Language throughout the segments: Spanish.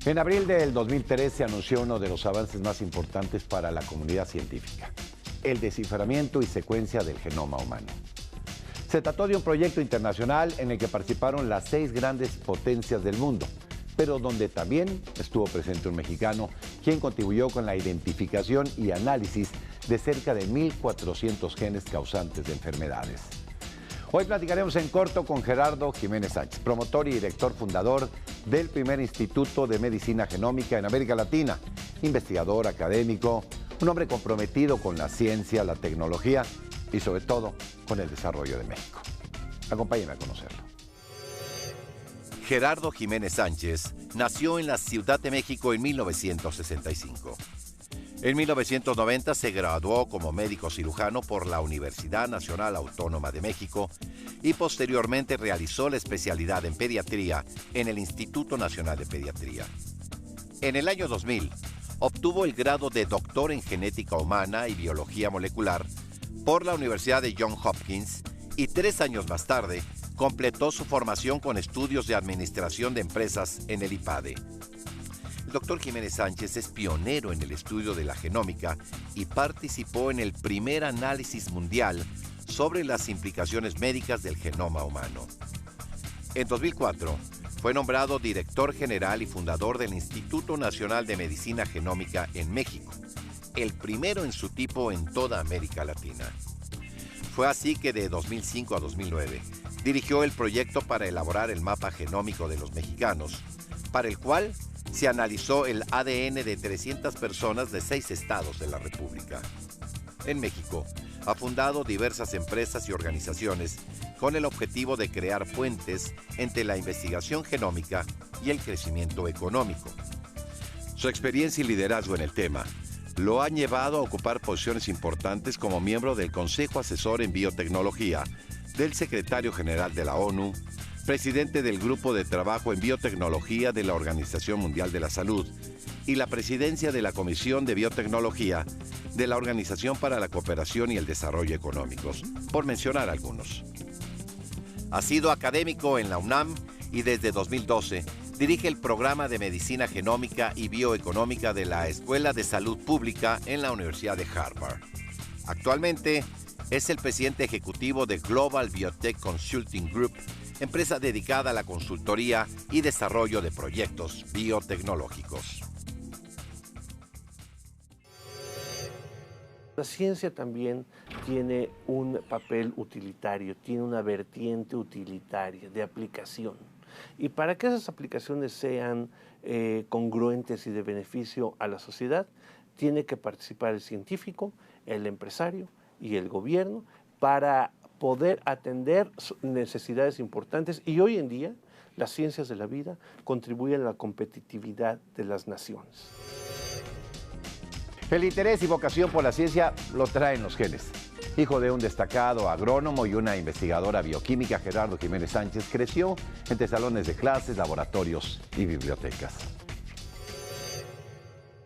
En abril del 2003 se anunció uno de los avances más importantes para la comunidad científica: el desciframiento y secuencia del genoma humano. Se trató de un proyecto internacional en el que participaron las 6 grandes potencias del mundo, pero donde también estuvo presente un mexicano, quien contribuyó con la identificación y análisis de cerca de 1,400 genes causantes de enfermedades. Hoy platicaremos en corto con Gerardo Jiménez Sánchez, promotor y director fundador del primer Instituto de Medicina Genómica en América Latina, investigador académico, un hombre comprometido con la ciencia, la tecnología y sobre todo con el desarrollo de México. Acompáñenme a conocerlo. Gerardo Jiménez Sánchez nació en la Ciudad de México en 1965. En 1990 se graduó como médico cirujano por la Universidad Nacional Autónoma de México y posteriormente realizó la especialidad en pediatría en el Instituto Nacional de Pediatría. En el año 2000 obtuvo el grado de doctor en genética humana y biología molecular por la Universidad de Johns Hopkins y 3 años más tarde completó su formación con estudios de administración de empresas en el IPADE. El doctor Jiménez Sánchez es pionero en el estudio de la genómica y participó en el primer análisis mundial sobre las implicaciones médicas del genoma humano. En 2004 fue nombrado director general y fundador del Instituto Nacional de Medicina Genómica en México, el primero en su tipo en toda América Latina. Fue así que de 2005 a 2009 dirigió el proyecto para elaborar el mapa genómico de los mexicanos, para el cual se analizó el ADN de 300 personas de 6 estados de la República. En México, ha fundado diversas empresas y organizaciones con el objetivo de crear puentes entre la investigación genómica y el crecimiento económico. Su experiencia y liderazgo en el tema lo han llevado a ocupar posiciones importantes como miembro del Consejo Asesor en Biotecnología, del Secretario General de la ONU, presidente del Grupo de Trabajo en Biotecnología de la Organización Mundial de la Salud y la presidencia de la Comisión de Biotecnología de la Organización para la Cooperación y el Desarrollo Económicos, por mencionar algunos. Ha sido académico en la UNAM y desde 2012 dirige el programa de Medicina Genómica y Bioeconómica de la Escuela de Salud Pública en la Universidad de Harvard. Actualmente es el presidente ejecutivo de Global Biotech Consulting Group, empresa dedicada a la consultoría y desarrollo de proyectos biotecnológicos. La ciencia también tiene un papel utilitario, tiene una vertiente utilitaria de aplicación. Y para que esas aplicaciones sean congruentes y de beneficio a la sociedad, tiene que participar el científico, el empresario y el gobierno para poder atender necesidades importantes. Y hoy en día, las ciencias de la vida contribuyen a la competitividad de las naciones. El interés y vocación por la ciencia lo traen los genes. Hijo de un destacado agrónomo y una investigadora bioquímica, Gerardo Jiménez Sánchez creció entre salones de clases, laboratorios y bibliotecas.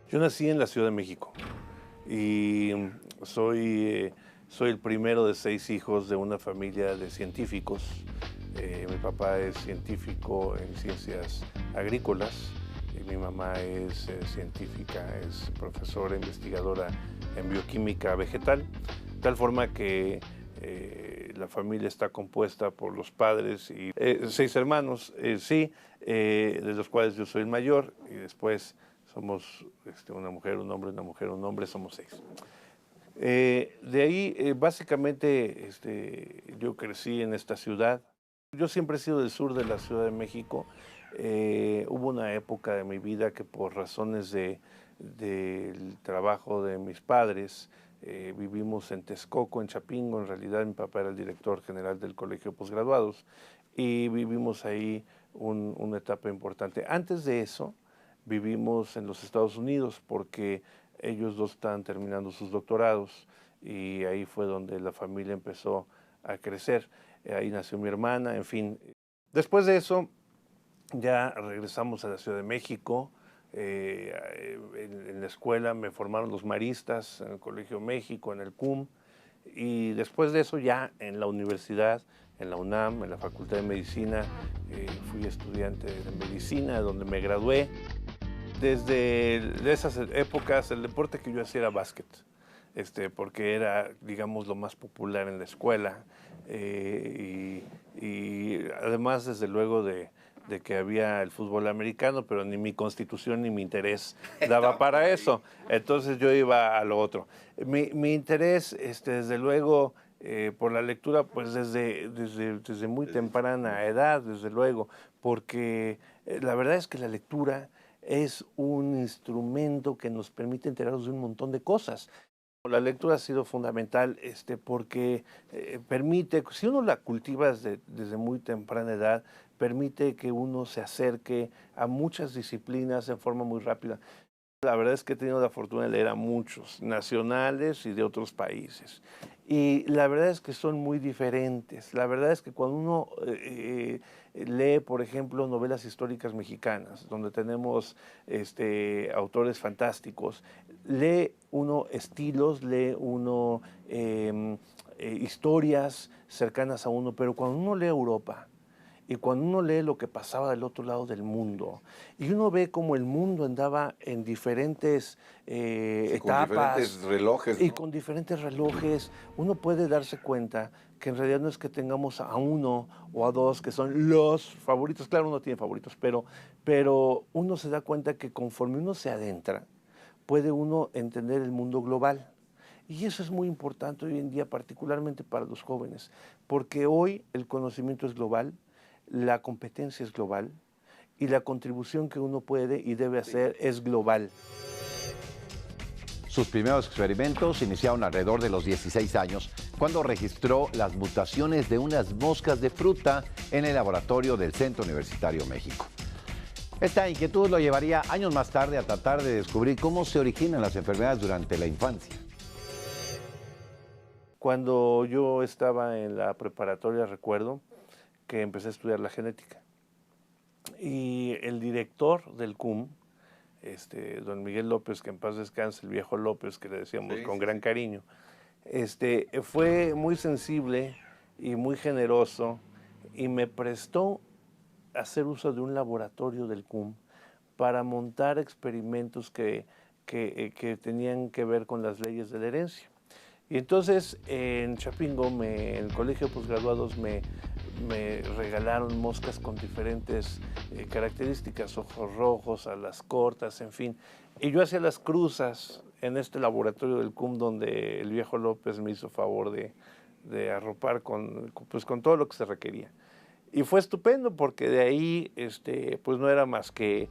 Yo nací en la Ciudad de México y soy el primero de 6 hijos de una familia de científicos. Mi papá es científico en ciencias agrícolas y mi mamá es científica, es profesora investigadora en bioquímica vegetal. De tal forma que la familia está compuesta por los padres y 6 hermanos, de los cuales yo soy el mayor, y después somos una mujer, un hombre, una mujer, un hombre, somos 6. De ahí, básicamente, yo crecí en esta ciudad. Yo siempre he sido del sur de la Ciudad de México. Hubo una época de mi vida que por razones del trabajo de mis padres, vivimos en Texcoco, en Chapingo. En realidad mi papá era el director general del Colegio de Posgraduados y vivimos ahí una etapa importante. Antes de eso vivimos en los Estados Unidos porque ellos dos estaban terminando sus doctorados y ahí fue donde la familia empezó a crecer. Ahí nació mi hermana, en fin. Después de eso ya regresamos a la Ciudad de México. En la escuela me formaron los maristas, en el Colegio México, en el CUM, y después de eso ya en la universidad, en la UNAM, en la Facultad de Medicina, fui estudiante de medicina, donde me gradué. desde de esas épocas el deporte que yo hacía era básquet, porque era, digamos, lo más popular en la escuela. Y además, desde luego, de que había el fútbol americano, pero ni mi constitución ni mi interés daba para eso. Entonces yo iba a lo otro. Mi interés, desde luego, por la lectura, pues desde muy temprana edad, desde luego, porque la verdad es que la lectura es un instrumento que nos permite enterarnos de un montón de cosas. La lectura ha sido fundamental porque permite, si uno la cultiva desde muy temprana edad, permite que uno se acerque a muchas disciplinas en forma muy rápida. La verdad es que he tenido la fortuna de leer a muchos, nacionales y de otros países. Y la verdad es que son muy diferentes. La verdad es que cuando uno lee, por ejemplo, novelas históricas mexicanas, donde tenemos autores fantásticos, lee uno estilos, lee uno historias cercanas a uno, pero cuando uno lee Europa, y cuando uno lee lo que pasaba del otro lado del mundo, y uno ve cómo el mundo andaba en diferentes etapas, con diferentes relojes, ¿no? y con diferentes relojes, uno puede darse cuenta que en realidad no es que tengamos a uno o a dos que son los favoritos. Claro, uno tiene favoritos, pero uno se da cuenta que conforme uno se adentra, puede uno entender el mundo global. Y eso es muy importante hoy en día, particularmente para los jóvenes, porque hoy el conocimiento es global, la competencia es global y la contribución que uno puede y debe hacer es global. Sus primeros experimentos iniciaron alrededor de los 16 años, cuando registró las mutaciones de unas moscas de fruta en el laboratorio del Centro Universitario México. Esta inquietud lo llevaría años más tarde a tratar de descubrir cómo se originan las enfermedades durante la infancia. Cuando yo estaba en la preparatoria, recuerdo que empecé a estudiar la genética. Y el director del CUM, don Miguel López, que en paz descanse, el viejo López, que le decíamos con gran cariño, fue muy sensible y muy generoso y me prestó hacer uso de un laboratorio del CUM para montar experimentos que tenían que ver con las leyes de la herencia. Y entonces en Chapingo, en el colegio de posgraduados, me regalaron moscas con diferentes características, ojos rojos, alas cortas, en fin. Y yo hacía las cruzas en este laboratorio del CUM, donde el viejo López me hizo favor de arropar con todo lo que se requería. Y fue estupendo porque de ahí pues no era más que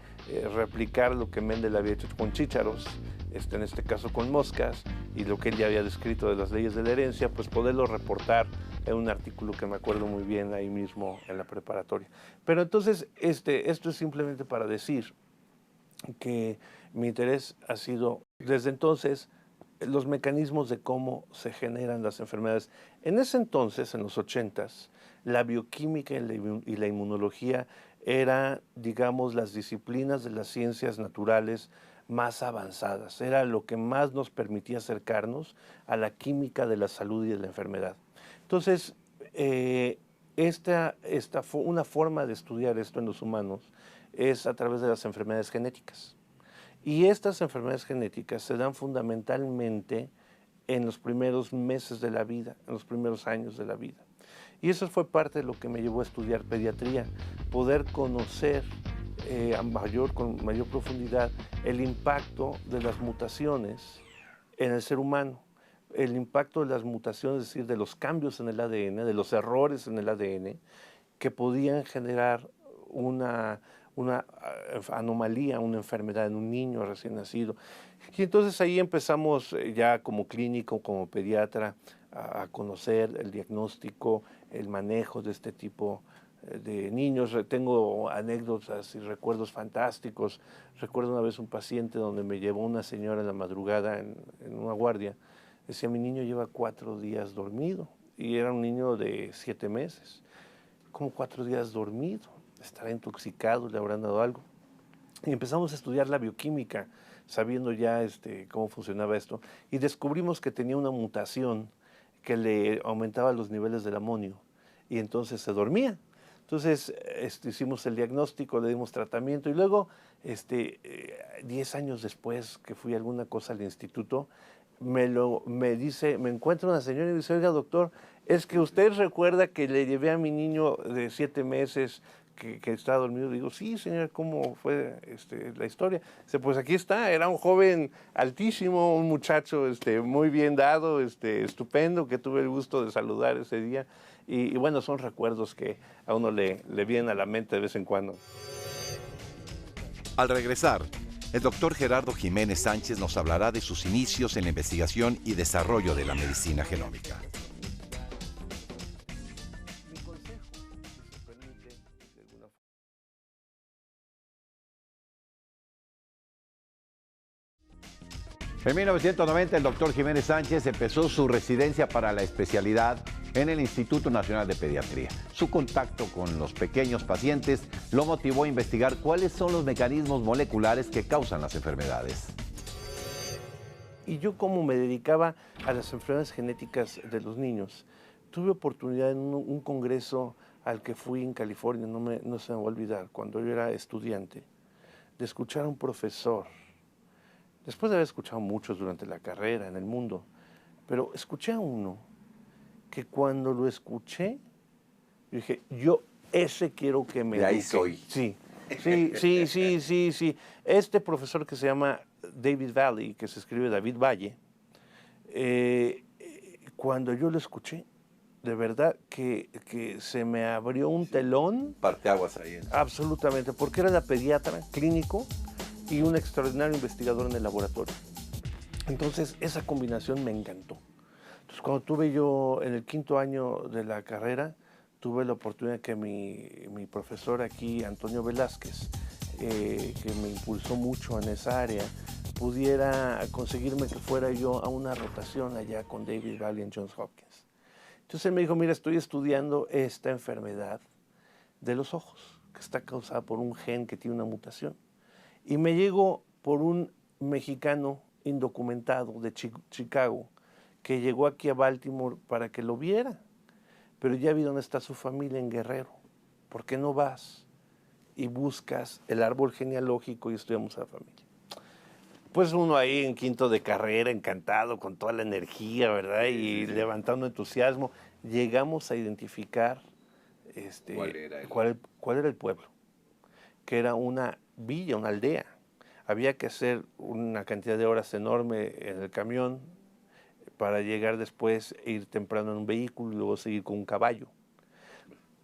replicar lo que Mendel había hecho con chícharos, en este caso con moscas, y lo que él ya había descrito de las leyes de la herencia, pues poderlo reportar en un artículo que me acuerdo muy bien ahí mismo en la preparatoria. Pero entonces esto es simplemente para decir que mi interés ha sido desde entonces los mecanismos de cómo se generan las enfermedades. En ese entonces, en los 80s, la bioquímica y la inmunología eran, digamos, las disciplinas de las ciencias naturales más avanzadas. Era lo que más nos permitía acercarnos a la química de la salud y de la enfermedad. Entonces, una forma de estudiar esto en los humanos es a través de las enfermedades genéticas. Y estas enfermedades genéticas se dan fundamentalmente en los primeros meses de la vida, en los primeros años de la vida. Y eso fue parte de lo que me llevó a estudiar pediatría, poder conocer con mayor profundidad el impacto de las mutaciones en el ser humano, el impacto de las mutaciones, es decir, de los cambios en el ADN, de los errores en el ADN, que podían generar una anomalía, una enfermedad en un niño recién nacido. Y entonces ahí empezamos ya como clínico, como pediatra, a conocer el diagnóstico, el manejo de este tipo de niños. Tengo anécdotas y recuerdos fantásticos. Recuerdo una vez un paciente donde me llevó una señora en la madrugada en una guardia. Decía, mi niño lleva 4 días dormido, y era un niño de 7 meses. ¿Cómo 4 días dormido? Estará intoxicado, le habrán dado algo. Y empezamos a estudiar la bioquímica, sabiendo ya cómo funcionaba esto, y descubrimos que tenía una mutación que le aumentaba los niveles del amonio, y entonces se dormía. Entonces hicimos el diagnóstico, le dimos tratamiento y luego 10 años después que fui a alguna cosa al instituto, me encuentra una señora y me dice, oiga doctor, es que usted recuerda que le llevé a mi niño de 7 meses que estaba dormido. Digo, sí señora, ¿cómo fue la historia? Dice, pues aquí está, era un joven altísimo, un muchacho muy bien dado, estupendo, que tuve el gusto de saludar ese día. Y bueno, son recuerdos que a uno le vienen a la mente de vez en cuando. Al regresar, el doctor Gerardo Jiménez Sánchez nos hablará de sus inicios en la investigación y desarrollo de la medicina genómica. Mi consejo, si se permite, de alguna forma. En 1990, el doctor Jiménez Sánchez empezó su residencia para la especialidad en el Instituto Nacional de Pediatría. Su contacto con los pequeños pacientes lo motivó a investigar cuáles son los mecanismos moleculares que causan las enfermedades. Y yo, como me dedicaba a las enfermedades genéticas de los niños, tuve oportunidad en un congreso al que fui en California, no se me va a olvidar, cuando yo era estudiante, de escuchar a un profesor. Después de haber escuchado muchos durante la carrera en el mundo, pero escuché a uno que cuando lo escuché, yo dije, yo ese quiero que me De ahí eduque. soy. Sí. Este profesor que se llama David Valley, que se escribe David Valle, cuando yo lo escuché, de verdad que se me abrió un telón. Parteaguas ahí. Absolutamente, porque era pediatra, clínico y un extraordinario investigador en el laboratorio. Entonces, esa combinación me encantó. Entonces, cuando tuve yo en el 5º año de la carrera, tuve la oportunidad que mi profesor aquí, Antonio Velázquez, que me impulsó mucho en esa área, pudiera conseguirme que fuera yo a una rotación allá con David Valley en Johns Hopkins. Entonces él me dijo, mira, estoy estudiando esta enfermedad de los ojos, que está causada por un gen que tiene una mutación. Y me llegó por un mexicano indocumentado de Chicago, que llegó aquí a Baltimore para que lo viera. Pero ya vi dónde está su familia en Guerrero. ¿Por qué no vas y buscas el árbol genealógico y estudiamos a la familia? Pues uno ahí en 5º de carrera, encantado, con toda la energía, ¿verdad? Y levantando entusiasmo, llegamos a identificar cuál era el pueblo, que era una villa, una aldea. Había que hacer una cantidad de horas enorme en el camión para llegar después, ir temprano en un vehículo y luego seguir con un caballo.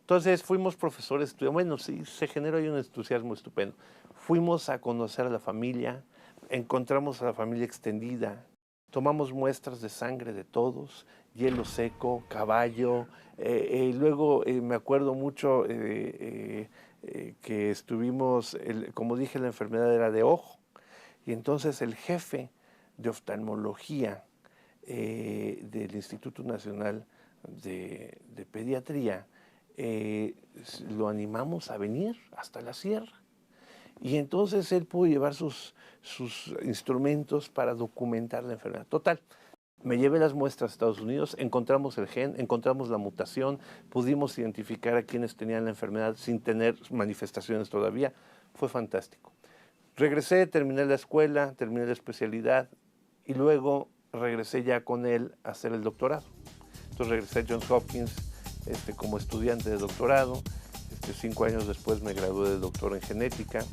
Entonces fuimos profesores, bueno, sí, se generó ahí un entusiasmo estupendo. Fuimos a conocer a la familia, encontramos a la familia extendida, tomamos muestras de sangre de todos, hielo seco, caballo, luego me acuerdo mucho que estuvimos, como dije, la enfermedad era de ojo, y entonces el jefe de oftalmología del Instituto Nacional de Pediatría, lo animamos a venir hasta la sierra. Y entonces él pudo llevar sus instrumentos para documentar la enfermedad. Total, me llevé las muestras a Estados Unidos, encontramos el gen, encontramos la mutación, pudimos identificar a quienes tenían la enfermedad sin tener manifestaciones todavía. Fue fantástico. Regresé, terminé la escuela, terminé la especialidad y luego regresé ya con él a hacer el doctorado. Entonces regresé a Johns Hopkins como estudiante de doctorado. 5 años después me gradué de doctor en genética.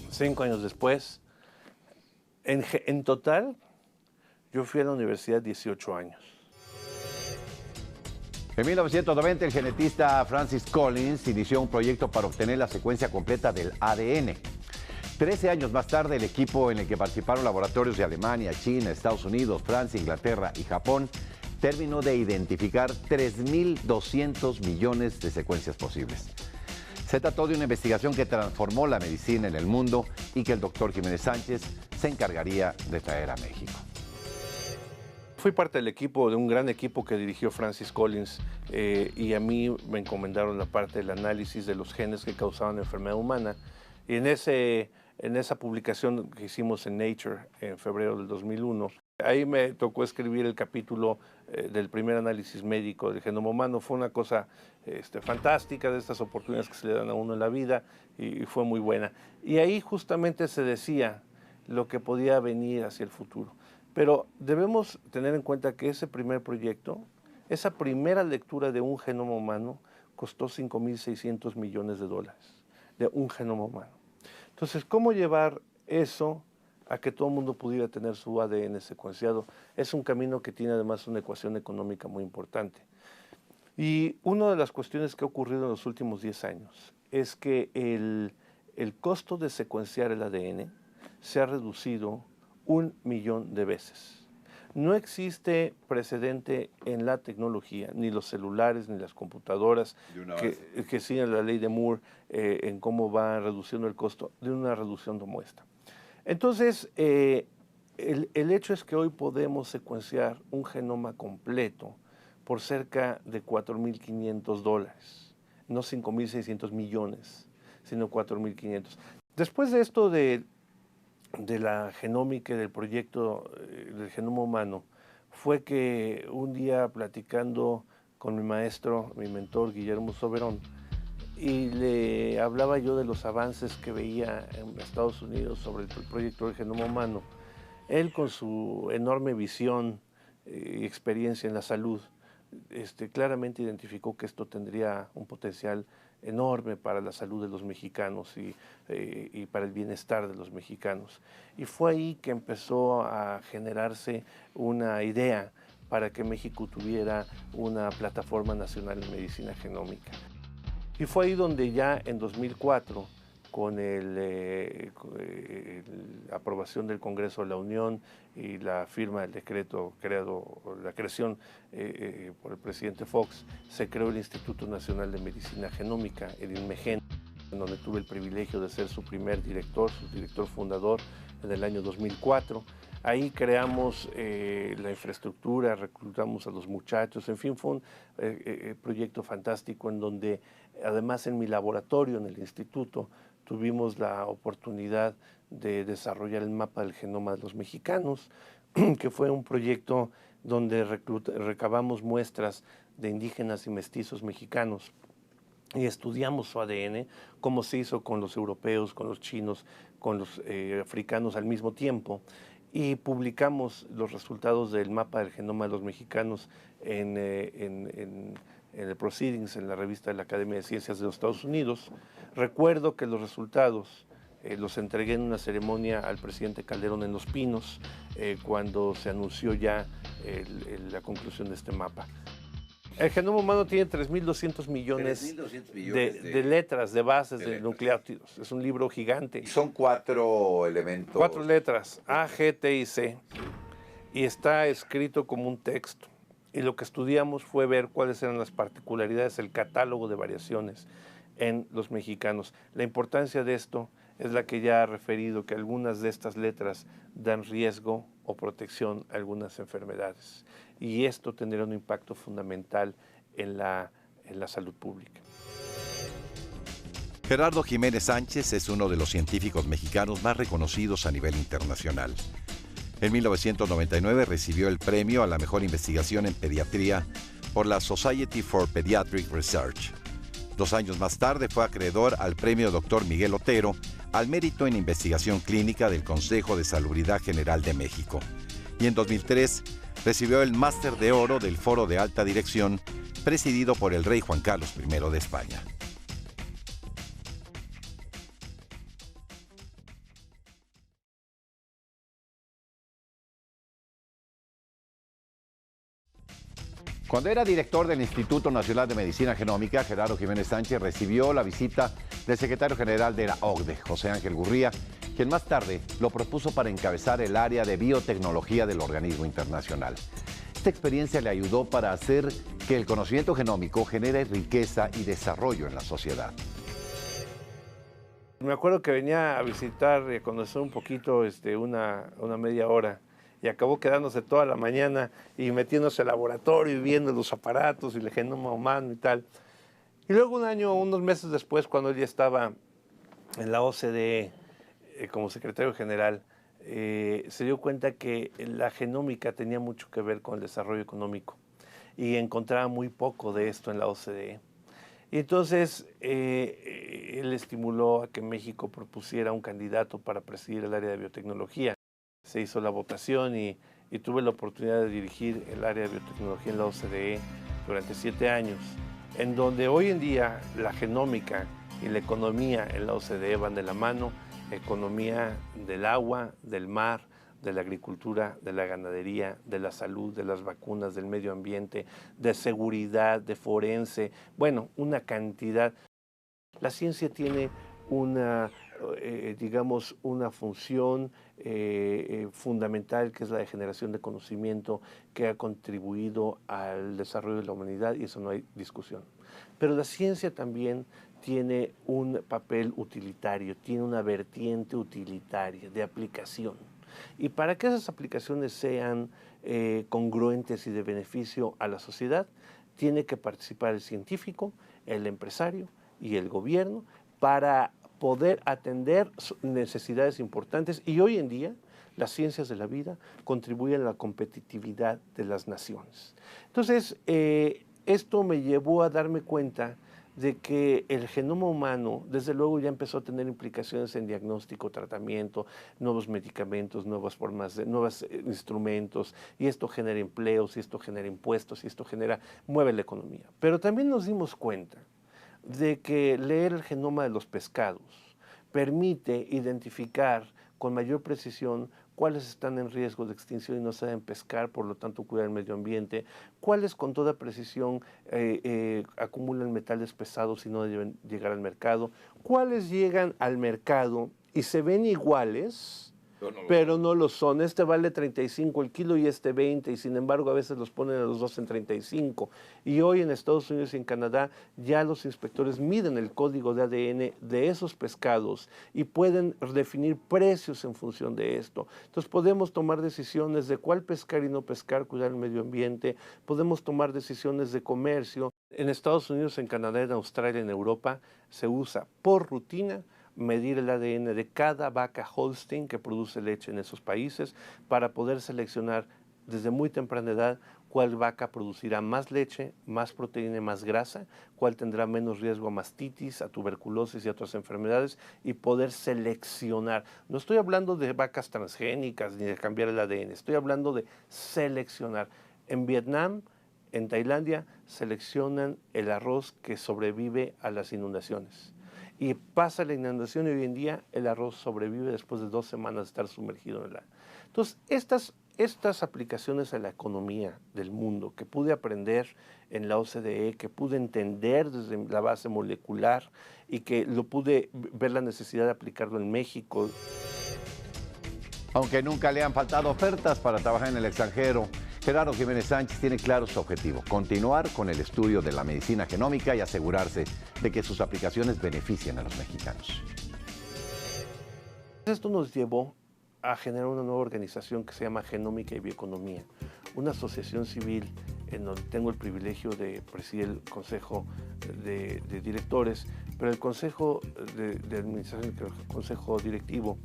5 años después. En total, yo fui a la universidad 18 años. En 1990, el genetista Francis Collins inició un proyecto para obtener la secuencia completa del ADN. 13 años más tarde, el equipo en el que participaron laboratorios de Alemania, China, Estados Unidos, Francia, Inglaterra y Japón terminó de identificar 3.200 millones de secuencias posibles. Se trató de una investigación que transformó la medicina en el mundo y que el doctor Jiménez Sánchez se encargaría de traer a México. Fui parte del equipo, de un gran equipo que dirigió Francis Collins, y a mí me encomendaron la parte del análisis de los genes que causaban la enfermedad humana. Y en esa publicación que hicimos en Nature en febrero del 2001, Ahí me tocó escribir el capítulo del primer análisis médico del genoma humano. Fue una cosa fantástica, de estas oportunidades que se le dan a uno en la vida, y fue muy buena. Y ahí justamente se decía lo que podía venir hacia el futuro. Pero debemos tener en cuenta que ese primer proyecto, esa primera lectura de un genoma humano, costó $5.600 millones, de un genoma humano. Entonces, ¿cómo llevar eso a que todo el mundo pudiera tener su ADN secuenciado? Es un camino que tiene además una ecuación económica muy importante. Y una de las cuestiones que ha ocurrido en los últimos 10 años es que el costo de secuenciar el ADN se ha reducido 1.000.000 de veces. No existe precedente en la tecnología, ni los celulares, ni las computadoras, que siguen la ley de Moore en cómo va reduciendo el costo de una reducción como esta. Entonces, el hecho es que hoy podemos secuenciar un genoma completo por cerca de $4.500, no 5.600 millones, sino 4.500. Después de esto de la genómica y del proyecto del genoma humano, fue que un día platicando con mi maestro, mi mentor Guillermo Soberón, y le hablaba yo de los avances que veía en Estados Unidos sobre el proyecto del genoma humano, él con su enorme visión y experiencia en la salud, claramente identificó que esto tendría un potencial enorme para la salud de los mexicanos y para el bienestar de los mexicanos. Y fue ahí que empezó a generarse una idea para que México tuviera una plataforma nacional en medicina genómica. Y fue ahí donde ya en 2004, con la aprobación del Congreso de la Unión y la firma del decreto la creación por el presidente Fox, se creó el Instituto Nacional de Medicina Genómica, el INMEGEN, en donde tuve el privilegio de ser su primer director, su director fundador en el año 2004. Ahí creamos la infraestructura, reclutamos a los muchachos, en fin, fue un proyecto fantástico en donde, además en mi laboratorio, en el instituto, tuvimos la oportunidad de desarrollar el mapa del genoma de los mexicanos, que fue un proyecto donde recabamos muestras de indígenas y mestizos mexicanos y estudiamos su ADN, cómo se hizo con los europeos, con los chinos, con los africanos al mismo tiempo, y publicamos los resultados del mapa del genoma de los mexicanos en el Proceedings, en la revista de la Academia de Ciencias de los Estados Unidos. Recuerdo que los resultados los entregué en una ceremonia al presidente Calderón en Los Pinos, cuando se anunció ya la conclusión de este mapa. El genoma humano tiene 3.200 millones de letras, de bases, de nucleótidos. Es un libro gigante. Y son 4 elementos. 4 letras, A, G, T y C. Y está escrito como un texto. Y lo que estudiamos fue ver cuáles eran las particularidades, el catálogo de variaciones en los mexicanos. La importancia de esto es la que ya ha referido, que algunas de estas letras dan riesgo o protección a algunas enfermedades. Y esto tendrá un impacto fundamental en la salud pública. Gerardo Jiménez Sánchez es uno de los científicos mexicanos más reconocidos a nivel internacional. En 1999 recibió el premio a la mejor investigación en pediatría por la Society for Pediatric Research. 2 años más tarde fue acreedor al premio Dr. Miguel Otero al mérito en investigación clínica del Consejo de Salubridad General de México. Y en 2003 recibió el Máster de Oro del Foro de Alta Dirección, presidido por el rey Juan Carlos I de España. Cuando era director del Instituto Nacional de Medicina Genómica, Gerardo Jiménez Sánchez recibió la visita del secretario general de la OCDE, José Ángel Gurría, quien más tarde lo propuso para encabezar el área de biotecnología del organismo internacional. Esta experiencia le ayudó para hacer que el conocimiento genómico genere riqueza y desarrollo en la sociedad. Me acuerdo que venía a visitar y a conocer un poquito una media hora, y acabó quedándose toda la mañana y metiéndose al laboratorio y viendo los aparatos y el genoma humano y tal. Y luego unos meses después, cuando él ya estaba en la OCDE como secretario general, se dio cuenta que la genómica tenía mucho que ver con el desarrollo económico y encontraba muy poco de esto en la OCDE. Y entonces él estimuló a que México propusiera un candidato para presidir el área de biotecnología. Se hizo la votación y tuve la oportunidad de dirigir el área de biotecnología en la OCDE durante 7 años, en donde hoy en día la genómica y la economía en la OCDE van de la mano, economía del agua, del mar, de la agricultura, de la ganadería, de la salud, de las vacunas, del medio ambiente, de seguridad, de forense, bueno, una cantidad. La ciencia tiene una, digamos, una función fundamental, que es la de generación de conocimiento, que ha contribuido al desarrollo de la humanidad, y eso no hay discusión. Pero la ciencia también tiene un papel utilitario, tiene una vertiente utilitaria de aplicación. Y para que esas aplicaciones sean congruentes y de beneficio a la sociedad, tiene que participar el científico, el empresario y el gobierno para poder atender necesidades importantes. Y hoy en día las ciencias de la vida contribuyen a la competitividad de las naciones. Entonces, esto me llevó a darme cuenta de que el genoma humano, desde luego, ya empezó a tener implicaciones en diagnóstico, tratamiento, nuevos medicamentos, nuevas formas, nuevos instrumentos, y esto genera empleos, y esto genera impuestos, y esto mueve la economía. Pero también nos dimos cuenta de que leer el genoma de los pescados permite identificar con mayor precisión cuáles están en riesgo de extinción y no se deben pescar, por lo tanto cuidar el medio ambiente, cuáles con toda precisión acumulan metales pesados y no deben llegar al mercado, cuáles llegan al mercado y se ven iguales, pero no lo son. Este vale 35 el kilo y este 20, y sin embargo a veces los ponen a los dos en 35. Y hoy en Estados Unidos y en Canadá ya los inspectores miden el código de ADN de esos pescados y pueden definir precios en función de esto. Entonces podemos tomar decisiones de cuál pescar y no pescar, cuidar el medio ambiente, podemos tomar decisiones de comercio. En Estados Unidos, en Canadá, en Australia, en Europa, se usa por rutina medir el ADN de cada vaca Holstein que produce leche en esos países para poder seleccionar desde muy temprana edad cuál vaca producirá más leche, más proteína y más grasa, cuál tendrá menos riesgo a mastitis, a tuberculosis y a otras enfermedades, y poder seleccionar. No estoy hablando de vacas transgénicas ni de cambiar el ADN, estoy hablando de seleccionar. En Vietnam, en Tailandia, seleccionan el arroz que sobrevive a las inundaciones. Y pasa la inundación y hoy en día el arroz sobrevive después de 2 semanas de estar sumergido en el agua. Entonces, estas aplicaciones a la economía del mundo que pude aprender en la OCDE, que pude entender desde la base molecular y que lo pude ver la necesidad de aplicarlo en México. Aunque nunca le han faltado ofertas para trabajar en el extranjero, Gerardo Jiménez Sánchez tiene claro su objetivo: continuar con el estudio de la medicina genómica y asegurarse de que sus aplicaciones beneficien a los mexicanos. Esto nos llevó a generar una nueva organización que se llama Genómica y Bioeconomía, una asociación civil en donde tengo el privilegio de presidir el consejo de directores, pero el consejo de administración, el consejo directivo,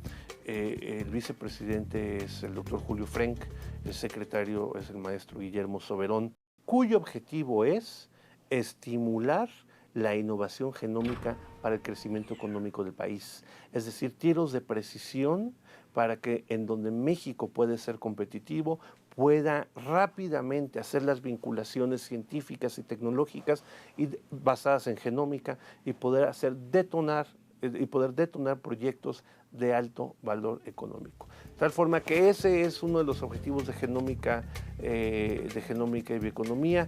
el vicepresidente es el doctor Julio Frenk, el secretario es el maestro Guillermo Soberón, cuyo objetivo es estimular la innovación genómica para el crecimiento económico del país. Es decir, tiros de precisión para que en donde México puede ser competitivo, pueda rápidamente hacer las vinculaciones científicas y tecnológicas basadas en genómica y poder detonar proyectos de alto valor económico. De tal forma que ese es uno de los objetivos de Genómica y Bioeconomía.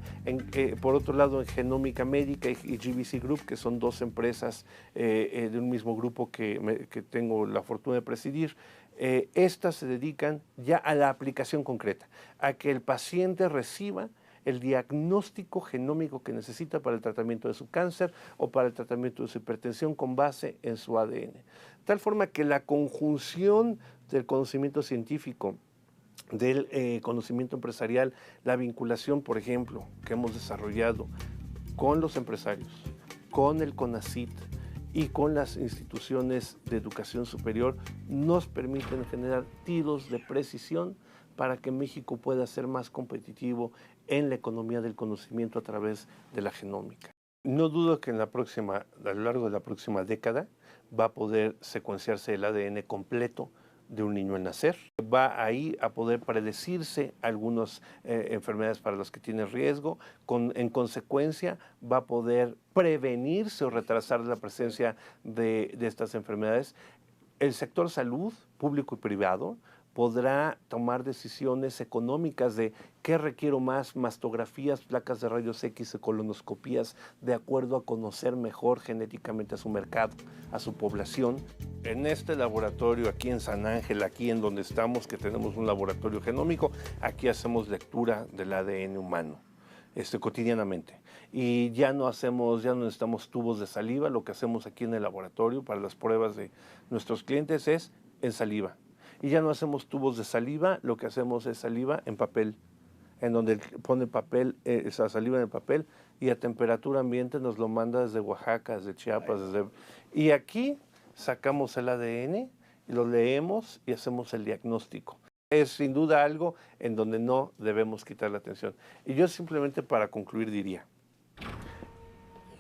Por otro lado, en Genómica Médica y GBC Group, que son 2 empresas de un mismo grupo que tengo la fortuna de presidir, estas se dedican ya a la aplicación concreta, a que el paciente reciba el diagnóstico genómico que necesita para el tratamiento de su cáncer o para el tratamiento de su hipertensión con base en su ADN. De tal forma que la conjunción del conocimiento científico, del conocimiento empresarial, la vinculación, por ejemplo, que hemos desarrollado con los empresarios, con el CONACYT y con las instituciones de educación superior nos permiten generar tiros de precisión para que México pueda ser más competitivo en la economía del conocimiento a través de la genómica. No dudo que a lo largo de la próxima década va a poder secuenciarse el ADN completo de un niño al nacer. Va ahí a poder predecirse algunas enfermedades para las que tiene riesgo. En consecuencia, va a poder prevenirse o retrasar la presencia de estas enfermedades. El sector salud, público y privado, podrá tomar decisiones económicas de qué requiero más, mastografías, placas de rayos X y colonoscopías, de acuerdo a conocer mejor genéticamente a su mercado, a su población. En este laboratorio, aquí en San Ángel, aquí en donde estamos, que tenemos un laboratorio genómico, aquí hacemos lectura del ADN humano. Cotidianamente. Y ya no necesitamos tubos de saliva, lo que hacemos aquí en el laboratorio para las pruebas de nuestros clientes es en saliva. Y ya no hacemos tubos de saliva, lo que hacemos es saliva en papel, en donde pone papel, esa saliva en el papel, y a temperatura ambiente nos lo manda desde Oaxaca, desde Chiapas, y aquí sacamos el ADN, y lo leemos y hacemos el diagnóstico. Es sin duda algo en donde no debemos quitar la atención. Y yo simplemente para concluir diría,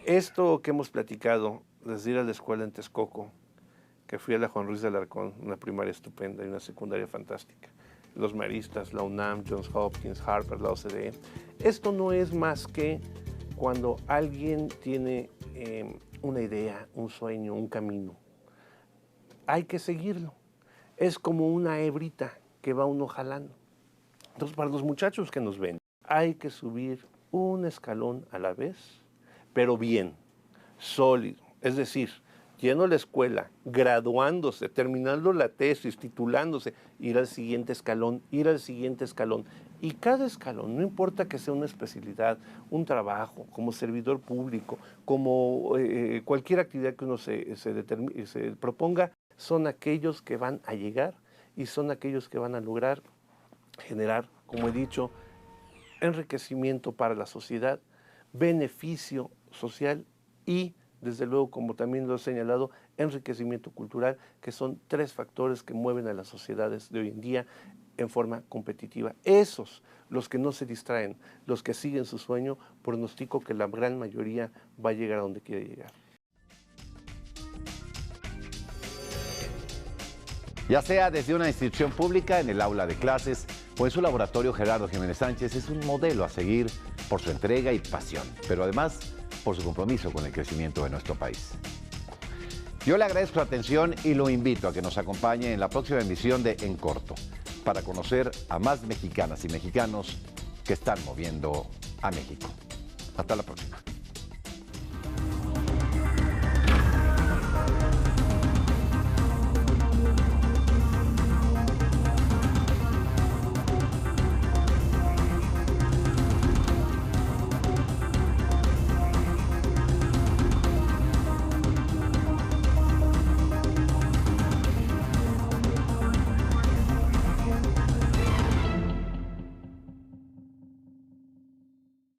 esto que hemos platicado, desde ir a la escuela en Texcoco, que fui a la Juan Ruiz de Alarcón, una primaria estupenda y una secundaria fantástica, los maristas, la UNAM, Johns Hopkins, Harvard, la OCDE, esto no es más que cuando alguien tiene una idea, un sueño, un camino. Hay que seguirlo. Es como una hebrita que va uno jalando. Entonces, para los muchachos que nos ven, hay que subir un escalón a la vez, pero bien, sólido. Es decir, yendo a la escuela, graduándose, terminando la tesis, titulándose, ir al siguiente escalón, ir al siguiente escalón. Y cada escalón, no importa que sea una especialidad, un trabajo, como servidor público, como cualquier actividad que uno se proponga, son aquellos que van a llegar y son aquellos que van a lograr generar, como he dicho, enriquecimiento para la sociedad, beneficio social y, desde luego, como también lo he señalado, enriquecimiento cultural, que son tres factores que mueven a las sociedades de hoy en día en forma competitiva. Esos, los que no se distraen, los que siguen su sueño, pronostico que la gran mayoría va a llegar a donde quiere llegar. Ya sea desde una institución pública, en el aula de clases o en su laboratorio, Gerardo Jiménez Sánchez es un modelo a seguir por su entrega y pasión, pero además por su compromiso con el crecimiento de nuestro país. Yo le agradezco su atención y lo invito a que nos acompañe en la próxima emisión de En Corto, para conocer a más mexicanas y mexicanos que están moviendo a México. Hasta la próxima.